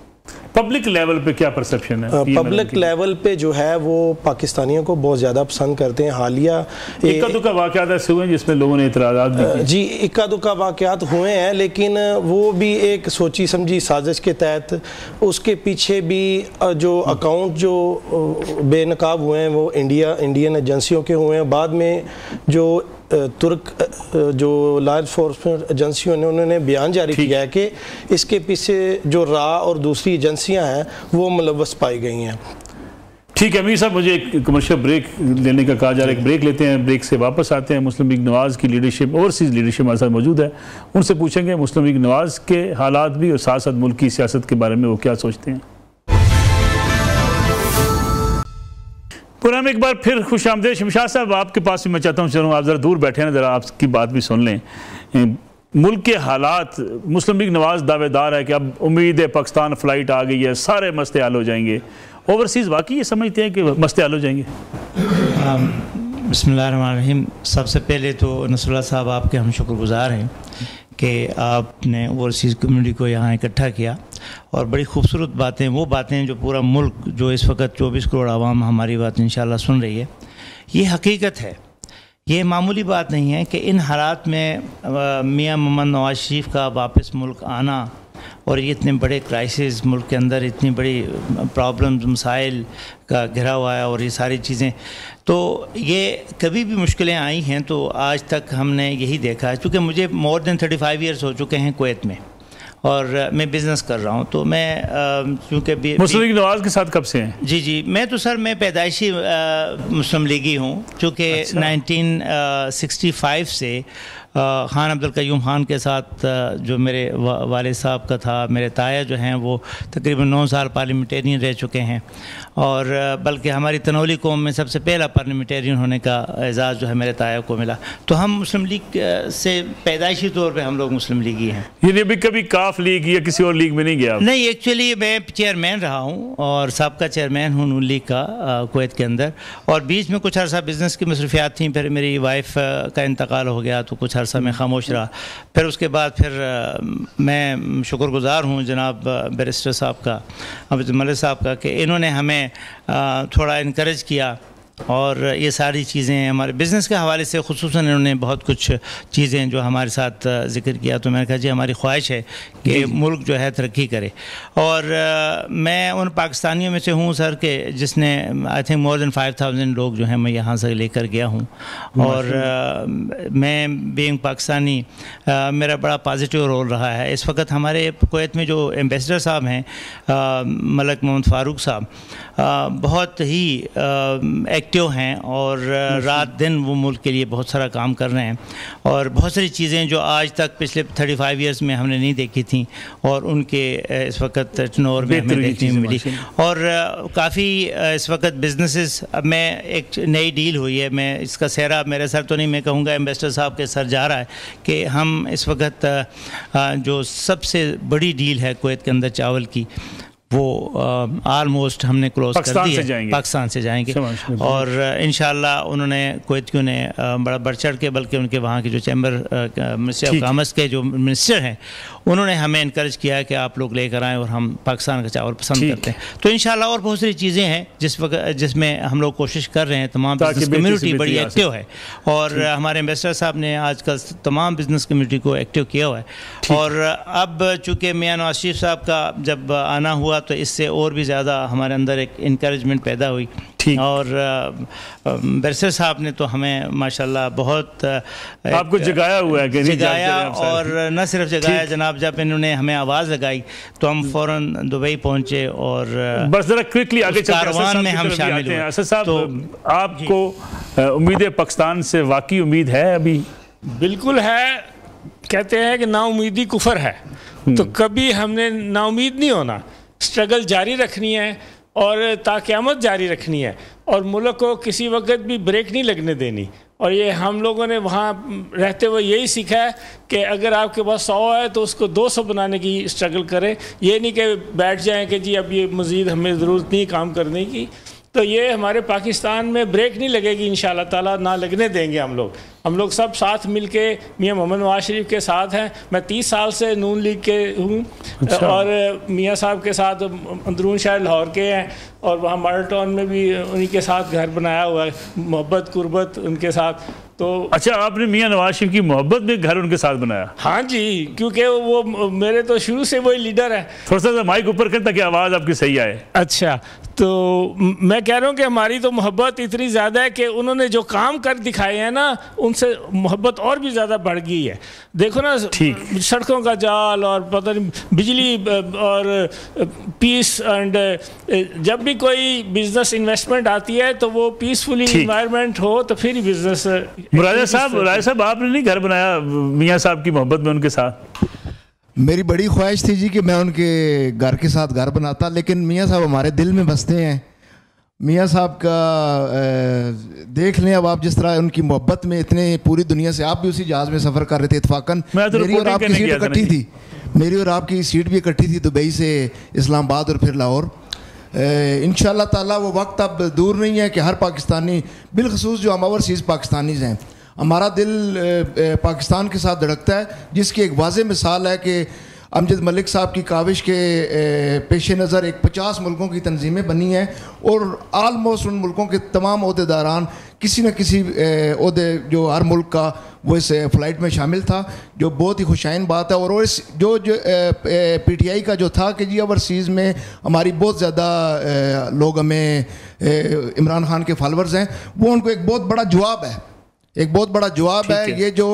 पब्लिक लेवल पे क्या परसेप्शन है? पब्लिक लेवल पे जो है वो पाकिस्तानियों को बहुत ज़्यादा पसंद करते हैं। हालिया इक्का दुक्का वाक़यात ऐसे हुए हैं जिसमें लोगों ने इतराज़ात भी किए? जी, इक्का दुक्का वाक़यात हुए हैं, लेकिन वो भी एक सोची समझी साजिश के तहत, उसके पीछे भी जो अकाउंट जो बेनकाब हुए हैं वो इंडियन एजेंसियों के हुए हैं। बाद में जो तुर्क जो लॉ इन्फोर्समेंट एजेंसियों ने उन्होंने बयान जारी किया है कि इसके पीछे जो रा और दूसरी एजेंसियां हैं वो मुलव्वस पाई गई हैं। ठीक है अमीर साहब, मुझे एक कमर्शियल ब्रेक लेने का कहा जा रहा है, एक ब्रेक लेते हैं, ब्रेक से वापस आते हैं। मुस्लिम लीग नवाज़ की लीडरशिप, ओवरसीज़ लीडरशिप हमारे साथ मौजूद है, उनसे पूछेंगे मुस्लिम लीग नवाज़ के हालात भी और साथ साथ मुल्क की सियासत के बारे में वो क्या सोचते हैं। पुराना एक बार फिर खुश आमदेद। शमशाद साहब, आपके पास भी मैं चाहता हूँ, चलो आप ज़रा दूर बैठे हैं, ज़रा आपकी बात भी सुन लें। मुल्क के हालात, मुस्लिम लीग नवाज़ दावेदार है कि अब उम्मीद है पाकिस्तान फ़्लाइट आ गई है, सारे मसले हल हो जाएंगे। ओवरसीज़ वाकई ये समझते हैं कि मसले हल हो जाएंगे? बिस्मिल्लाहिर्रहमानिर्रहीम। सबसे पहले तो नसरुल्लाह साहब आपके हम शुक्रगुज़ार हैं कि आपने ओवरसीज़ कम्युनिटी को यहाँ इकट्ठा किया, और बड़ी खूबसूरत बातें, वो बातें जो पूरा मुल्क, जो इस वक्त 24 करोड़ आवाम हमारी बात इंशाल्लाह सुन रही है, ये हकीकत है। ये मामूली बात नहीं है कि इन हालात में मियां मोहम्मद नवाज शरीफ का वापस मुल्क आना, और ये इतने बड़े क्राइसिस मुल्क के अंदर, इतनी बड़ी प्रॉब्लम्स, मसाइल का घिरा हुआ है, और ये सारी चीज़ें, तो ये कभी भी मुश्किलें आई हैं तो आज तक हमने यही देखा है। चूँकि मुझे मोर देन 35 ईयर्स हो चुके हैं कुवैत में, और मैं बिज़नेस कर रहा हूँ, तो मैं चूँकि मुस्लिम लीग नवाज़ के साथ कब से हैं? जी, मैं तो सर मैं पैदाइशी मुस्लिम लीगी हूँ, चूँकि 1965 से खान अब्दुल क़य्यूम खान के साथ जो मेरे वालिद साहब का था, मेरे ताया जो हैं वो तकरीबन 9 साल पार्लियामेंटेरियन रह चुके हैं, और बल्कि हमारी तनौली कौम में सबसे पहला पार्लियामेंटेरियन होने का एजाज़ जो है मेरे ताया को मिला। तो हम मुस्लिम लीग से पैदाइशी तौर पे हम लोग मुस्लिम लीगी हैं। ये अभी कभी काफ लीग या किसी और लीग में नहीं गया? नहीं, एक्चुअली मैं चेयरमैन रहा हूँ, और साबका चेयरमैन हूँ नून लीग का कुवैत के अंदर, और बीच में कुछ अर्सा बिज़नेस की मसरूफियात थी, फिर मेरी वाइफ का इंतकाल हो गया तो कुछ अर्सा में खामोश रहा। फिर उसके बाद फिर मैं शुक्रगुज़ार हूँ जनाब बैरिस्टर साहब का, अब्दुल मलिक साहब का, कि इन्होंने हमें थोड़ा इनकरेज किया, और ये सारी चीज़ें हमारे बिज़नेस के हवाले से ख़ुसूसन इन्होंने बहुत कुछ चीज़ें जो हमारे साथ ज़िक्र किया। तो मैंने कहा जी हमारी ख्वाहिश है कि मुल्क जो है तरक्की करे, और मैं उन पाकिस्तानियों में से हूँ सर कि जिसने आई थिंक मोर देन 5000 लोग जो हैं मैं यहाँ से लेकर गया हूँ, और मैं बीइंग पाकिस्तानी मेरा बड़ा पॉजिटिव रोल रहा है। इस वक्त हमारे कुवैत में जो एम्बेसडर साहब हैं मलक मोहम्मद फ़ारूक साहब, बहुत ही एक्टिव हैं, और रात दिन वो मुल्क के लिए बहुत सारा काम कर रहे हैं, और बहुत सारी चीज़ें जो आज तक पिछले 35 ईयर्स में हमने नहीं देखी थी, और उनके इस वक्त टर्नओवर में हमें देखने में मिली। और काफ़ी इस वक्त बिजनेसेस, अब मैं एक नई डील हुई है, मैं इसका सेहरा मेरे सर तो नहीं, मैं कहूँगा एम्बेसडर साहब के सर जा रहा है, कि हम इस वक्त जो सबसे बड़ी डील है कुवैत के अंदर चावल की, वो आलमोस्ट हमने क्लोज कर दी है, पाकिस्तान से जाएंगे, और इंशाल्लाह उन्होंने कुवैतियों ने बड़ा बढ़ चढ़ के, बल्कि उनके वहाँ के जो चैम्बर मिनिस्टर ऑफ कॉमर्स के जो मिनिस्टर हैं उन्होंने हमें इनकरेज किया है कि आप लोग लेकर आएँ, और हम पाकिस्तान का चावल पसंद करते हैं। तो इंशाल्लाह और बहुत सारी चीज़ें हैं जिसमें हम लोग कोशिश कर रहे हैं। तमाम बिजनेस कम्युनिटी बड़ी एक्टिव है, और हमारे एम्बेसडर साहब ने आजकल तमाम बिजनेस कम्युनिटी को एक्टिव किया हुआ है, और अब चूँकि मियां नवाज शरीफ साहब का जब आना हुआ तो इससे और भी ज़्यादा हमारे अंदर एक इनकरेजमेंट पैदा हुई, और बैरिस्टर साहब ने तो हमें माशाल्लाह बहुत आपको जगाया हुआ है कि जगाया, और न सिर्फ जगाया जनाब, जब इन्होंने हमें आवाज़ लगाई तो हम फ़ौरन दुबई पहुँचे, और बस ज़रा क्विकली आगे कारवान में हम शामिल हुए। असद साहब, तो आपको उम्मीद है पाकिस्तान से वाकई उम्मीद है? अभी बिल्कुल है, कहते हैं कि नाउमीदी कुफर है, तो कभी हमने नाउमीद नहीं होना, स्ट्रगल जारी रखनी है, और ताक़यामत जारी रखनी है, और मुल्क को किसी वक्त भी ब्रेक नहीं लगने देनी। और ये हम लोगों ने वहाँ रहते हुए यही सीखा है कि अगर आपके पास 100 है तो उसको 200 बनाने की स्ट्रगल करें। ये नहीं कि बैठ जाएं कि जी अब ये मज़ीद हमें ज़रूरत नहीं काम करने की। तो ये हमारे पाकिस्तान में ब्रेक नहीं लगेगी इंशाअल्लाह ताला, ना लगने देंगे हम लोग सब साथ मिलके मियां मोहम्मद नवाज शरीफ के साथ हैं। मैं 30 साल से नून लीग के हूँ। अच्छा। और मियां साहब के साथ अंदरून शहर लाहौर के हैं, और वहाँ मॉडल टाउन में भी उन्हीं के साथ घर बनाया हुआ है, मोहब्बत कुर्बत उनके साथ। तो अच्छा, आपने मियां नवाज शरीफ की मोहब्बत में घर उनके साथ बनाया? हाँ जी, क्योंकि वो मेरे तो शुरू से वही लीडर है। थोड़ा सा माइक ऊपर करें ताकि आवाज़ आपकी सही आए। अच्छा, तो मैं कह रहा हूँ कि हमारी तो मोहब्बत इतनी ज़्यादा है कि उन्होंने जो काम कर दिखाए हैं ना, उनसे मोहब्बत और भी ज़्यादा बढ़ गई है। देखो ना, सड़कों का जाल और पता नहीं बिजली और पीस एंड जब भी कोई बिजनेस इन्वेस्टमेंट आती है तो वो पीसफुली इन्वायरमेंट हो तो फिर ही बिजनेस। राजा साहब आपने नहीं घर बनाया मियाँ साहब की मोहब्बत में उनके साथ? मेरी बड़ी ख्वाहिश थी जी कि मैं उनके घर के साथ घर बनाता, लेकिन मियाँ साहब हमारे दिल में बसते हैं। मियाँ साहब का देख लें अब आप, जिस तरह उनकी मोहब्बत में इतने पूरी दुनिया से, आप भी उसी जहाज़ में सफ़र कर रहे थे इत्फाकन, मेरी और आपकी सीट इकट्ठी थी, मेरी और आपकी सीट भी इकट्ठी थी, दुबई से इस्लामाबाद और फिर लाहौर। इंशाअल्लाह ताला वो वक्त अब दूर नहीं है कि हर पाकिस्तानी, बिलखसूस जो हम ओवरसीज़ पाकिस्तानीज़ हैं, हमारा दिल पाकिस्तान के साथ धड़कता है, जिसकी एक वाज़ेह मिसाल है कि अमजद मलिक साहब की काविश के पेश नज़र एक 50 मुल्कों की तंजीमें बनी हैं, और आलमोस्ट उन मुल्कों के तमाम अहदेदारान किसी न किसी अहदे जो हर मुल्क का वो इस फ़्लाइट में शामिल था, जो बहुत ही खुशाइन बात है। और इस जो PTI का जो था कि जी ओवरसीज़ में हमारी बहुत ज़्यादा लोग हमें इमरान खान के फॉलोअर्स हैं, वो उनको एक बहुत बड़ा जवाब है, एक बहुत बड़ा जवाब है। ये जो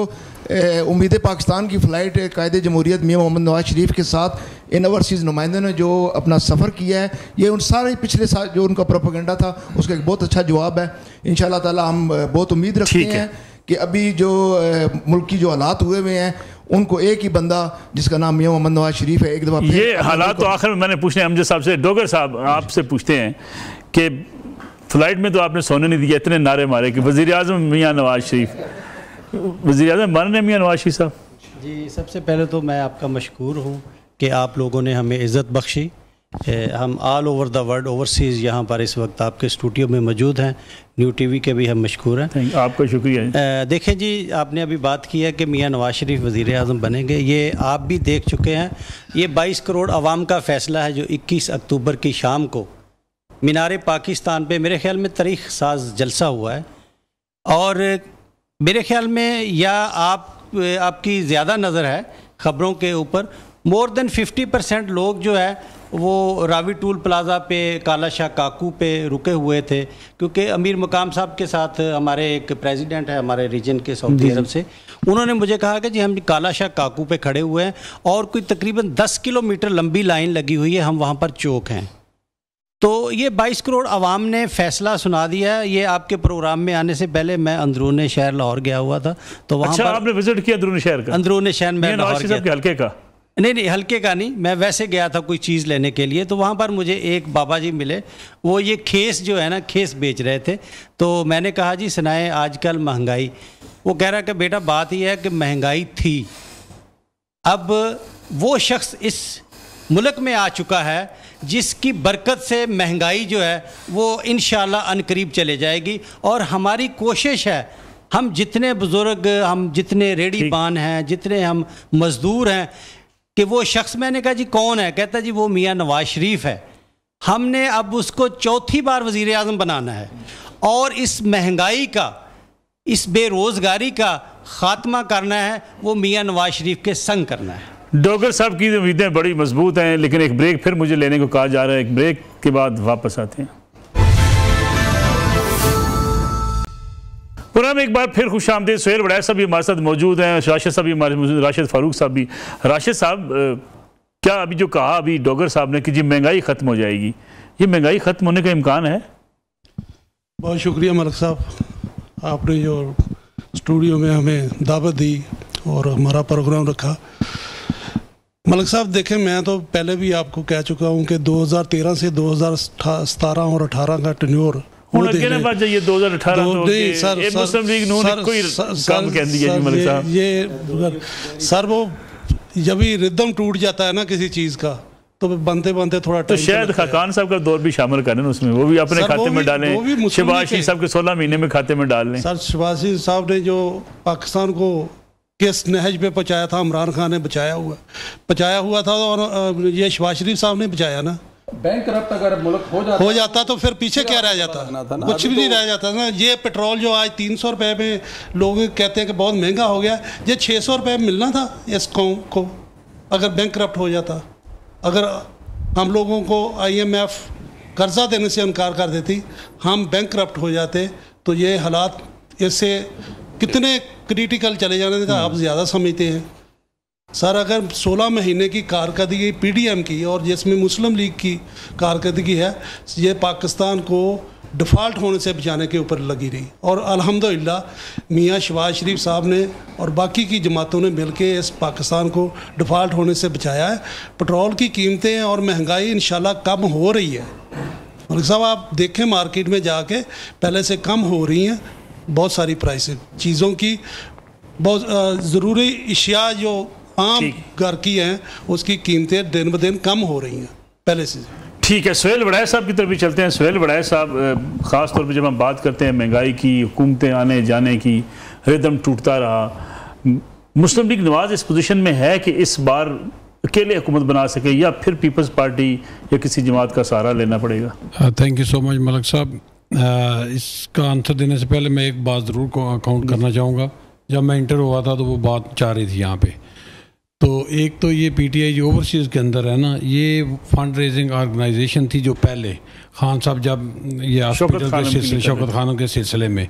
उम्मीद पाकिस्तान की फ़्लाइट कायदे जमहूरियत मियां मोहम्मद नवाज शरीफ के साथ इन ओवरसीज़ नुमाइंदों ने जो अपना सफ़र किया है, ये उन सारे पिछले साल जो उनका प्रोपेगेंडा था उसका एक बहुत अच्छा जवाब है। इंशाअल्लाह ताला हम बहुत उम्मीद रखते हैं कि अभी जो मुल्क की जो हालात हुए हुए हैं, उनको एक ही बंदा जिसका नाम मियां मोहम्मद नवाज शरीफ है, एक दफ़ा ये हालात तो आखिर में मैंने पूछने अमजद साहब से, डोगर साहब आपसे पूछते हैं कि फ्लाइट में तो आपने सोने नहीं दिया, इतने नारे मारे कि वज़ीर आज़म मियां नवाज शरीफ, वज़ीर आज़म बन रहे मियां नवाज शरीफ साहब। जी, सबसे पहले तो मैं आपका मशकूर हूँ कि आप लोगों ने हमें इज़्ज़त बख्शी। हम all over the world overseas यहाँ पर इस वक्त आपके स्टूडियो में मौजूद हैं, न्यू टीवी के भी हम मशकूर हैं। आपका शुक्रिया। देखें जी, आपने अभी बात की है कि मियां नवाज शरीफ वज़ीर आज़म बनेंगे, ये आप भी देख चुके हैं। ये 22 करोड़ आवाम का फ़ैसला है जो 21 अक्टूबर की शाम को मीनार पाकिस्तान पे मेरे ख्याल में तारीख़ साज जलसा हुआ है। और मेरे ख्याल में या आपकी ज़्यादा नज़र है ख़बरों के ऊपर, मोर देन 50% लोग जो है वो रावी टूल प्लाज़ा पे काला शाह काकू पे रुके हुए थे, क्योंकि अमीर मकाम साहब के साथ हमारे एक प्रेसिडेंट है हमारे रीजन के सऊदी अरब से, उन्होंने मुझे कहा कि जी हम काला शाह काकू पे खड़े हुए हैं और कोई तकरीबन 10 किलोमीटर लंबी लाइन लगी हुई है, हम वहाँ पर चौक हैं। तो ये 22 करोड़ आवाम ने फ़ैसला सुना दिया है। ये आपके प्रोग्राम में आने से पहले मैं अंदरून शहर लाहौर गया हुआ था, तो वहाँ पर आपने विजिट किया अंदरून शहर का? अंदरून शहर में लाहौर के हल्के का? नहीं, हल्के का नहीं, मैं वैसे गया था कोई चीज़ लेने के लिए। तो वहाँ पर मुझे एक बाबा जी मिले, वो ये खेस जो है ना, खेस बेच रहे थे। तो मैंने कहा जी सुनाए आजकल महंगाई। वो कह रहा कि बेटा बात यह है कि महंगाई थी, अब वो शख्स इस मुल्क में आ चुका है जिसकी बरकत से महंगाई जो है वो इंशाअल्लाह अनकरीब चले जाएगी। और हमारी कोशिश है, हम जितने बुज़ुर्ग, हम जितने रेडी पान हैं, जितने हम मज़दूर हैं, कि वो शख्स, मैंने कहा जी कौन है, कहता जी वो मियां नवाज शरीफ है। हमने अब उसको चौथी बार वज़ीर आज़म बनाना है और इस महंगाई का, इस बेरोज़गारी का ख़ात्मा करना है, वो मियां नवाज शरीफ के संग करना है। डोगर साहब की उम्मीदें बड़ी मजबूत हैं, लेकिन एक ब्रेक फिर मुझे लेने को कहा जा रहा है। एक ब्रेक के बाद वापस आते हैं। प्रोग्राम एक बार फिर खुश आमदीद। सोहेल वड़ैच साहब भी हमारे साथ मौजूद हैं, राशिद साहब भी हमारे मौजूद, राशिद फारूक साहब भी। राशिद साहब, क्या अभी जो कहा अभी डोगर साहब ने कि जी महंगाई ख़त्म हो जाएगी, ये महंगाई ख़त्म होने का इम्कान है? बहुत शुक्रिया मलिक साहब, आपने जो स्टूडियो में हमें दावत दी और हमारा प्रोग्राम रखा। मलिक साहब देखें, मैं तो पहले भी आपको कह चुका हूँ कि 2013 से 2017 और 18 का टेन्योर ये 2018 मुस्लिम लीग नून कोई काम कह दिया जी मलिक साहब। ये सर वो जब भी रिदम टूट जाता है ना किसी चीज़ का, तो बनते बनते थोड़ा तो शायद खाकान साहब का दौर भी शामिल करें उसमें, वो भी अपने खाते में डालें, शहबाज शरीफ साहब के 16 महीने में खाते में डाल लें। सर शहबाज शरीफ साहब ने जो पाकिस्तान को किस नहज पे पहुंचाया था, इमरान खान ने बचाया हुआ था, और ये शहबाज शरीफ साहब ने बचाया ना। बैंक करप्ट अगर मुल्क हो जाता तो फिर पीछे क्या रह जाता, कुछ भी नहीं रह जाता ना। ये पेट्रोल जो आज 300 रुपये में लोग कहते हैं कि बहुत महंगा हो गया, ये 600 रुपये मिलना था इस कौम को अगर बैंक करप्ट हो जाता। अगर हम लोगों को IMF कर्जा देने से इनकार कर देती, हम बैंक करप्ट हो जाते, तो ये हालात इससे कितने क्रिटिकल चले जाने का आप ज़्यादा समझते हैं सर। अगर 16 महीने की कारकर्दगी PDM की और जिसमें मुस्लिम लीग की कारकर्दगी है, ये पाकिस्तान को डिफ़ॉल्ट होने से बचाने के ऊपर लगी रही, और अल्हम्दुलिल्लाह मियाँ शहबाज शरीफ साहब ने और बाकी की जमातों ने मिलकर इस पाकिस्तान को डिफ़ॉल्ट होने से बचाया है। पेट्रोल की कीमतें और महंगाई इंशाल्लाह कम हो रही है। मलिक साहब आप देखें मार्केट में जाके पहले से कम हो रही हैं बहुत सारी प्राइसें चीज़ों की, बहुत ज़रूरी अशिया जो आम घर की हैं उसकी कीमतें दिन ब दिन कम हो रही हैं पहले से। ठीक है, सुहेल वड़ाया साहब की तरफ भी चलते हैं। सुहेल वड़ाया साहब, ख़ास तौर पे जब हम बात करते हैं महंगाई की, हुकूमतें आने जाने की, रिदम टूटता रहा, मुस्लिम लीग नवाज इस पोजीशन में है कि इस बार अकेले हुकूमत बना सके या फिर पीपल्स पार्टी या किसी जमात का सहारा लेना पड़ेगा? Thank you so much Malik साहब। इसका आंसर देने से पहले मैं एक बात ज़रूर काउंट करना चाहूँगा। जब मैं इंटर हुआ था तो वो बात चाह रही थी यहाँ पे, तो एक तो ये PTI जो ओवरसीज़ के अंदर है ना, ये फंड रेजिंग ऑर्गेनाइजेशन थी जो पहले खान साहब जब ये हॉस्पिटल के सिलसिले, शौकत खानों के सिलसिले में,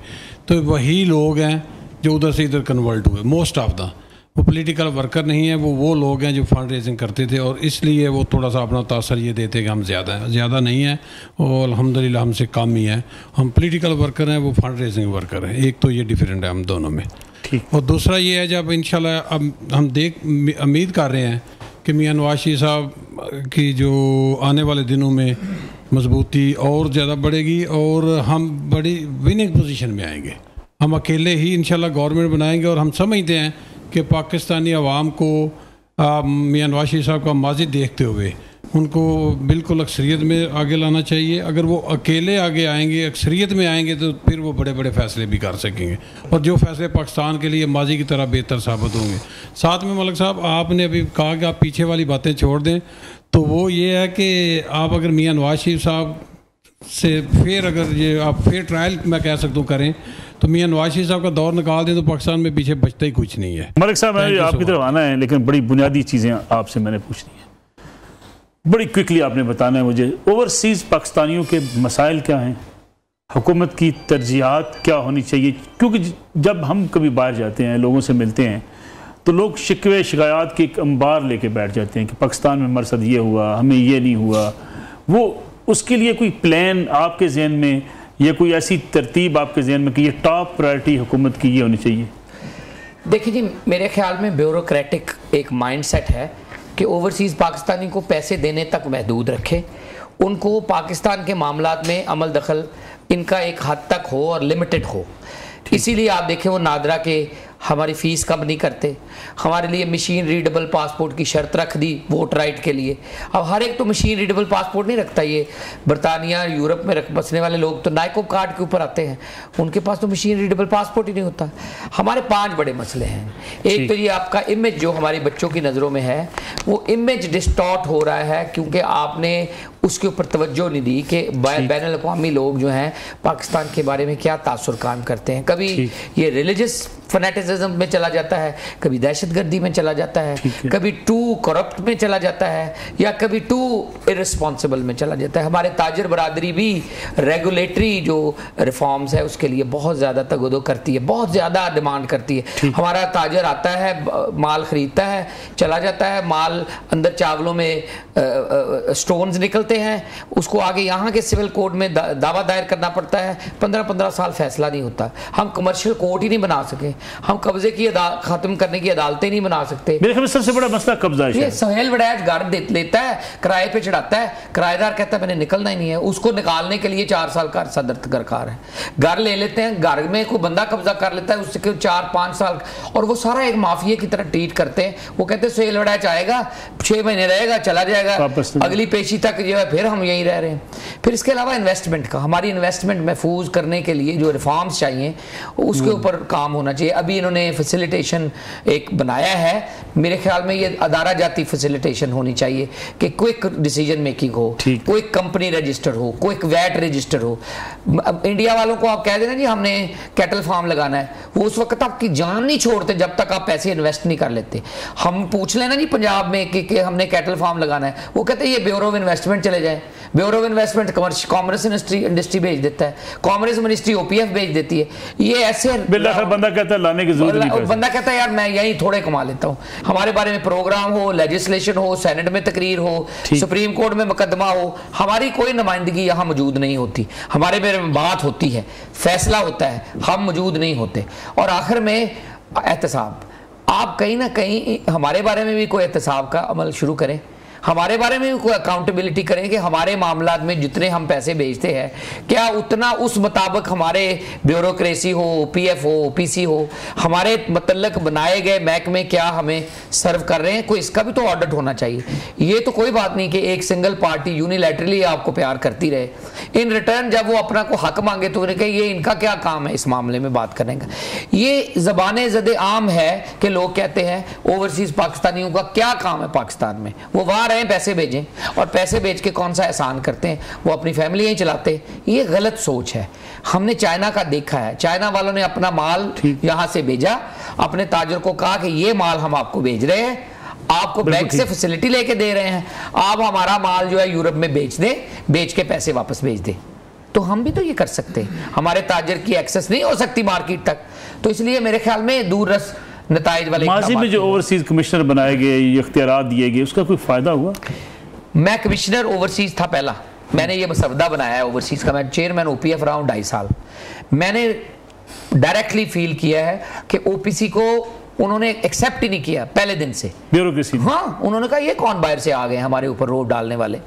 तो वही लोग हैं जो उधर से इधर कन्वर्ट हुए। मोस्ट ऑफ द वो पॉलिटिकल वर्कर नहीं है, वो लोग हैं जो फंड रेजिंग करते थे, और इसलिए वो थोड़ा सा अपना तासर ये देते कि हम ज़्यादा नहीं है, और अल्हम्दुलिल्लाह हमसे कम ही है। हम पॉलिटिकल वर्कर हैं, वो फंड रेजिंग वर्कर हैं। एक तो ये डिफरेंट है हम दोनों में। और दूसरा ये है, जब इंशाल्लाह अब हम उम्मीद कर रहे हैं कि मियाँ नवाज शरीफ साहब की जो आने वाले दिनों में मजबूती और ज़्यादा बढ़ेगी और हम बड़ी विनिंग पोजीशन में आएंगे। हम अकेले ही इंशाल्लाह गवर्नमेंट बनाएंगे, और हम समझते हैं कि पाकिस्तानी अवाम को मियाँ नवाज शरीफ साहब का माजी देखते हुए उनको बिल्कुल अक्सरियत में आगे लाना चाहिए। अगर वो अकेले आगे आएंगे, अक्सरियत में आएंगे, तो फिर वो बड़े बड़े फैसले भी कर सकेंगे, और जो फैसले पाकिस्तान के लिए माजी की तरह बेहतर साबित होंगे। साथ में मलिक साहब आपने अभी कहा कि आप पीछे वाली बातें छोड़ दें, तो वो ये है कि आप अगर मियाँ नवाज शरीफ साहब से फिर अगर ये आप फिर ट्रायल मैं कह सकता हूँ करें, तो मियाँ नवाज शरीफ साहब का दौर निकाल दें तो पाकिस्तान में पीछे बचता ही कुछ नहीं है। मलिक साहब मैं आपकी तरफ आना है, लेकिन बड़ी बुनियादी चीज़ें आपसे मैंने पूछनी है, बड़ी क्विकली आपने बताना है मुझे। ओवरसीज़ पाकिस्तानियों के मसाइल क्या हैं, हुकूमत की तरजीहात क्या होनी चाहिए? क्योंकि जब हम कभी बाहर जाते हैं, लोगों से मिलते हैं, तो लोग शिकवे शिकायत की एक अंबार लेके बैठ जाते हैं कि पाकिस्तान में मरसद ये हुआ, हमें ये नहीं हुआ। वो उसके लिए कोई प्लान आपके जहन में या कोई ऐसी तरतीब आपके जहन में कि ये टॉप प्रायोरिटी हुकूमत की ये होनी चाहिए? देखिए जी, मेरे ख्याल में ब्यूरोक्रेटिक एक माइंडसेट है कि ओवरसीज़ पाकिस्तानी को पैसे देने तक महदूद रखे, उनको पाकिस्तान के मामलात में अमल दखल इनका एक हद तक हो और लिमिटेड हो। इसीलिए आप देखें वो नादरा के हमारी फ़ीस कम नहीं करते, हमारे लिए मशीन रीडेबल पासपोर्ट की शर्त रख दी वोट राइट के लिए। अब हर एक तो मशीन रीडेबल पासपोर्ट नहीं रखता, ये बरतानिया यूरोप में बसने वाले लोग तो नाइकोब कार्ड के ऊपर आते हैं, उनके पास तो मशीन रीडेबल पासपोर्ट ही नहीं होता। हमारे 5 बड़े मसले हैं। एक तो ये आपका इमेज जो हमारे बच्चों की नज़रों में है, वो इमेज डिस्टॉर्ट हो रहा है क्योंकि आपने उसके ऊपर तवज्जो नहीं दी कि बैनुल अक़वामी लोग जो हैं पाकिस्तान के बारे में क्या तासुर काम करते हैं। कभी ये रिलीजियस फनेटिज्म में चला जाता है, कभी दहशतगर्दी में चला जाता है, कभी टू करप्ट में चला जाता है, या कभी टू इररिस्पॉन्सिबल में चला जाता है। हमारे ताजर बरादरी भी रेगुलेटरी जो रिफॉर्म्स है उसके लिए बहुत ज़्यादा तगदो करती है, बहुत ज़्यादा डिमांड करती है। हमारा ताजर आता है, माल ख़रीदता है, चला जाता है, माल अंदर चावलों में स्टोन्स निकलते हैं, उसको आगे यहाँ के सिविल कोड में दावा दायर करना पड़ता है, 15-15 साल फैसला नहीं होता। हम कमर्शियल कोर्ट ही नहीं बना सके, हम कब्जे की खत्म करने की अदालतें नहीं बना सकते। मेरे ख्याल में सबसे बड़ा मसला कब्जा है। ये सुहेल वड़ैच घर लेता है, किराए पे चढ़ाता है, किराएदार कहता है मैंने निकलना ही नहीं है, उसको निकालने के लिए 4 साल का अरसा दरकार है। घर ले लेते हैं, घर में कोई बंदा कब्जा कर लेता है, उसके 4-5 साल, और वो सारा एक माफिया की तरह ट्रीट करते हैं। वो कहते हैं सुहेल वड़ैच आएगा, 6 महीने रहेगा, चला जाएगा, अगली पेशी तक जो है फिर हम यहीं रह रहे हैं। फिर इसके अलावा इन्वेस्टमेंट का, हमारी इन्वेस्टमेंट महफूज करने के लिए जो रिफॉर्म्स चाहिए उसके ऊपर काम होना चाहिए। अभी इन्होंने फैसिलिटेशन एक बनाया है, मेरे ख्याल में ये अदारा जाती फैसिलिटेशन होनी चाहिए कि क्विक डिसीजन मेकिंग हो, क्विक कंपनी रजिस्टर हो, क्विक वैट रजिस्टर हो। इंडिया वालों को आप कह देना जी हमने कैटल फार्म लगाना है, वो उस वक्त आपकी जान नहीं छोड़ते जब तक आप पैसे इन्वेस्ट नहीं कर लेते। हम पूछ लेना जी पंजाब में कि हमने कैटल फार्म लगाना है, वो कहते हैं ये ब्यूरो ऑफ इन्वेस्टमेंट चले जाए, bureau of investment commerce industry भेज देता है, कॉमर्स मिनिस्ट्री OPF भेज देती है। ये ऐसे बंदा कहता है लाने की जरूरत नहीं, बंदा कहता है यार मैं यहीं थोड़े कमा लेता हूँ। हमारे बारे में प्रोग्राम हो, लेजिस्लेशन हो, सेनेट में तकरीर हो, सुप्रीम कोर्ट में मुकदमा हो, हमारी कोई नुमाइंदगी यहाँ मौजूद नहीं होती, हमारे बारे में बात होती है, फैसला होता है, हम मौजूद नहीं होते। और आखिर में एहतसाब, आप कहीं ना कहीं हमारे बारे में भी कोई एहतसाब का अमल शुरू करें, हमारे बारे में भी कोई अकाउंटेबिलिटी करें कि हमारे मामलात में जितने हम पैसे भेजते हैं क्या उतना उस मुताबिक हमारे ब्यूरोक्रेसी हो, OPF हो, OPC हो, हमारे मतलब बनाए गए महकमे क्या हमें सर्व कर रहे हैं, कोई इसका भी तो ऑडिट होना चाहिए। ये तो कोई बात नहीं कि एक सिंगल पार्टी यूनिलैटरली आपको प्यार करती रहे, इन रिटर्न जब वो अपना को हक मांगे तो उन्हें ये इनका क्या काम है इस मामले में बात करने का। ये ज़बाने ज़दे आम है कि लोग कहते हैं ओवरसीज पाकिस्तानियों का क्या काम है पाकिस्तान में, वो वहाँ रहे पैसे भेजें, और पैसे भेज के कौन सा एहसान करते हैं, वो अपनी फैमिली ही चलाते। ये गलत सोच है। हमने चाइना का देखा है, चाइना वालों ने अपना माल यहाँ से भेजा, अपने ताजर को कहा कि ये माल हम आपको भेज रहे हैं, आपको बैंक से फैसिलिटी लेके दे रहे हैं, आप हमारा माल जो है यूरोप में बेच दें, बेच के पैसे वापस भेज दें। तो हम भी तो ये कर सकते हैं, हमारे ताजर की एक्सेस नहीं हो सकती मार्केट तक, तो इसलिए मेरे ख्याल में दूररस नताइज वाले। माजी में जो ओवरसीज कमिश्नर बनाए गए, इख्तियारात दिए गए, उसका कोई फायदा हुआ? मैं कमिश्नर ओवरसीज था पहला, मैंने ये मसवदा बनाया है ओवरसीज का, मैं चेयरमैन OPF रहा हूँ 2.5 साल। मैंने डायरेक्टली फील किया है कि OPC को उन्होंने एक्सेप्ट ही नहीं किया पहले दिन से, ब्यूरोक्रेसी। हाँ, उन्होंने कहा ये कौन बाहर से आ गए हमारे ऊपर रोब डालने वाले।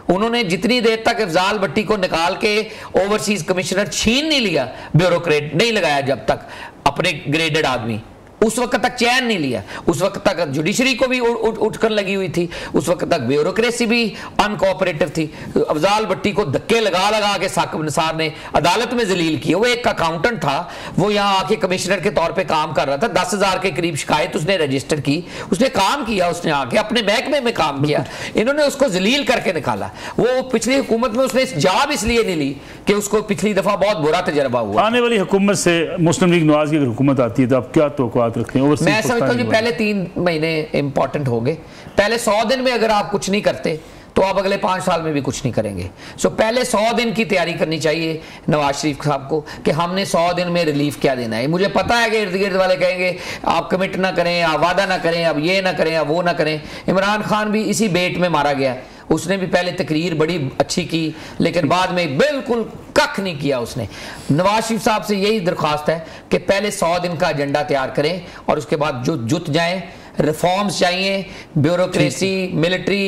उन्होंने जितनी देर तक अफजाल भट्टी को निकाल के ओवरसीज कमिश्नर छीन नहीं लिया, ब्यूरोक्रेट नहीं लगाया जब तक अपने ग्रेडेड आदमी, उस वक्त तक चैन नहीं लिया, उस वक्त तक जुडिशरी को भी उठकर लगी हुई थी, उस वक्त तक ब्यूरोक्रेसी भी अनकोऑपरेटिव थी। अफजाल भट्टी को धक्के लगा लगा के साकिब निसार ने अदालत में जलील किया। वो एक अकाउंटेंट था, वो यहाँ आके कमिश्नर के तौर पे काम कर रहा था, 10,000 के करीब शिकायत उसने रजिस्टर की, उसने काम किया, उसने आके अपने महकमे में काम किया, इन्होंने उसको जलील करके निकाला। वो पिछली हुकूमत में उसने जॉब इसलिए नहीं ली कि उसको पिछली दफा बहुत बुरा तजर्बा हुआ। आने वाली हुकूमत से मुस्लिम लीग नवाज की अगर हुकूमत आती है तो आप क्या तौक़ुआत रखते हैं? मैं समझता हूँ पहले 3 महीने इंपॉर्टेंट हो गए, पहले 100 दिन में अगर आप कुछ नहीं करते तो आप अगले 5 साल में भी कुछ नहीं करेंगे। सो पहले 100 दिन की तैयारी करनी चाहिए नवाज शरीफ साहब को कि हमने 100 दिन में रिलीफ क्या देना है। मुझे पता है कि इर्द गिर्द वाले कहेंगे आप कमिट ना करें, आप वादा ना करें, अब ये ना करें, अब वो ना करें। इमरान खान भी इसी बेट में मारा गया, उसने भी पहले तकरीर बड़ी अच्छी की लेकिन बाद में बिल्कुल कख नहीं किया उसने। नवाज शरीफ साहब से यही दरख्वास्त है कि पहले 100 दिन का एजेंडा तैयार करें और उसके बाद जो जुट जाएं। रिफॉर्म्स चाहिए, ब्यूरोक्रेसी, मिलिट्री,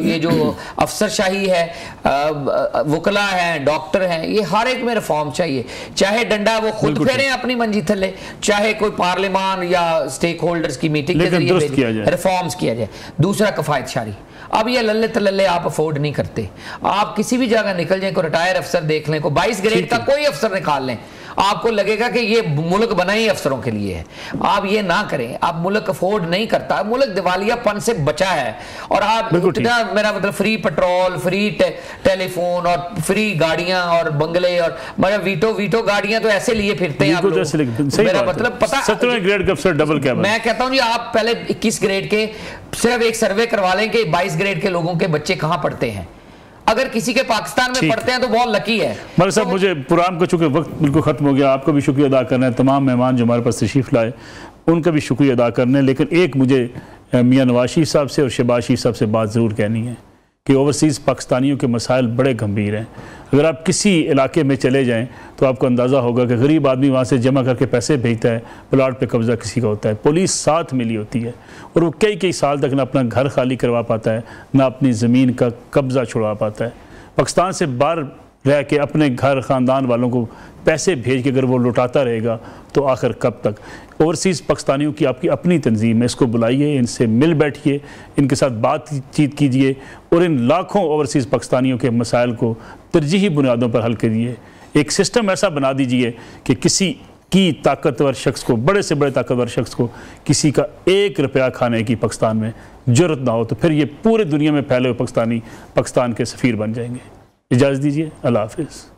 ये जो अफसरशाही है, वकला हैं, डॉक्टर हैं, ये हर एक में रिफॉर्म चाहिए। चाहे डंडा वो खुद फेरें अपनी मंजी थले, चाहे कोई पार्लियामान या स्टेक होल्डर्स की मीटिंग के जरिए रिफॉर्म्स किया जाए। दूसरा कफायत शारी, अब ये लल्ले तल्ले आप अफोर्ड नहीं करते। आप किसी भी जगह निकल जाए, कोई रिटायर अफसर देख लें, कोई 22 ग्रेड का कोई अफसर निकाल लें, आपको लगेगा कि ये मुल्क बना ही अफसरों के लिए है। आप ये ना करें, आप मुल्क अफोर्ड नहीं करता, मुल्क दिवालियापन से बचा है। और आप इतना, मेरा मतलब फ्री पेट्रोल, फ्री टेलीफोन और फ्री गाड़ियां और बंगले और मतलब वीटो गाड़ियां तो ऐसे लिए फिरते हैं आप लोग। मेरा मतलब पता 17वें ग्रेड का अफसर डबल कैबिन। मैं कहता हूं जी आप पहले 21 ग्रेड के सिर्फ एक सर्वे करवा लें कि 22 ग्रेड के लोगों के बच्चे कहां पढ़ते हैं। अगर किसी के पाकिस्तान में पढ़ते हैं तो बहुत लकी है। मलिक साहब, मुझे प्रोग्राम का चूंकि वक्त बिल्कुल खत्म हो गया, आपका भी शुक्रिया अदा करना है, तमाम मेहमान जो हमारे पास तशरीफ लाए उनका भी शुक्रिया अदा करना है। लेकिन एक मुझे मियां नवाज शरीफ साहब से और शहबाज शरीफ साहब से बात ज़रूर कहनी है कि ओवरसीज़ पाकिस्तानियों के मसाइल बड़े गंभीर हैं। अगर आप किसी इलाके में चले जाएं तो आपको अंदाज़ा होगा कि गरीब आदमी वहाँ से जमा करके पैसे भेजता है, प्लाट पे कब्ज़ा किसी का होता है, पुलिस साथ मिली होती है और वो कई कई साल तक ना अपना घर खाली करवा पाता है, ना अपनी ज़मीन का कब्ज़ा छुड़वा पाता है। पाकिस्तान से बाहर रह के अपने घर ख़ानदान वालों को पैसे भेज के अगर वो लुटाता रहेगा तो आखिर कब तक। ओवरसीज़ पाकिस्तानियों की आपकी अपनी तंजीम है, इसको बुलाइए, इनसे मिल बैठिए, इनके साथ बातचीत कीजिए और इन लाखों ओवरसीज़ पाकिस्तानियों के मसाइल को तरजीही बुनियादों पर हल करिए। एक सिस्टम ऐसा बना दीजिए कि किसी की ताकतवर शख्स को, बड़े से बड़े ताकतवर शख्स को किसी का 1 रुपया खाने की पाकिस्तान में जरूरत ना हो, तो फिर ये पूरे दुनिया में फैले हुए पाकिस्तानी पाकिस्तान के सफ़ीर बन जाएंगे। इजाज़त दीजिए, अल्लाह हाफ़िज़।